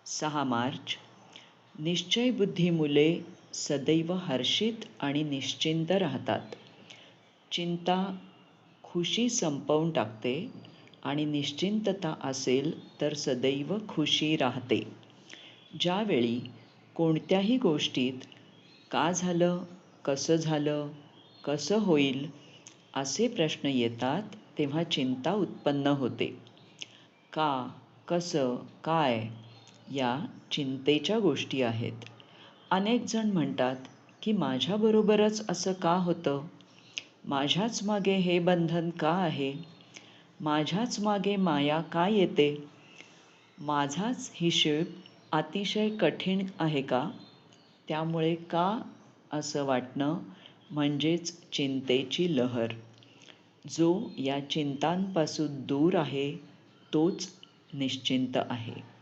6 मार्च. निश्चयबुद्धी मुले सदैव हर्षित आणि निश्चिंत राहतात. चिंता खुशी संपवून टाकते आणि निश्चिंतता असेल तर सदैव खुशी राहते. ज्यावेळी कोणत्याही गोष्टीत का झालं, कसं होईल असे प्रश्न येतात तेव्हा चिंता उत्पन्न होते. का, कसं, काय या चिंतेच्या गोष्टी आहेत. अनेक जण म्हणतात की माझ्याबरोबरच असं का होतं, माझ्याच मागे हे बंधन का आहे, माझ्याच मागे माया का येते, माझाच हिशेब अतिशय कठीण आहे का. त्यामुळे का असं वाटणं म्हणजेच चिंतेची लहर. जो या चिंतांपासून दूर आहे तोच निश्चिंत आहे.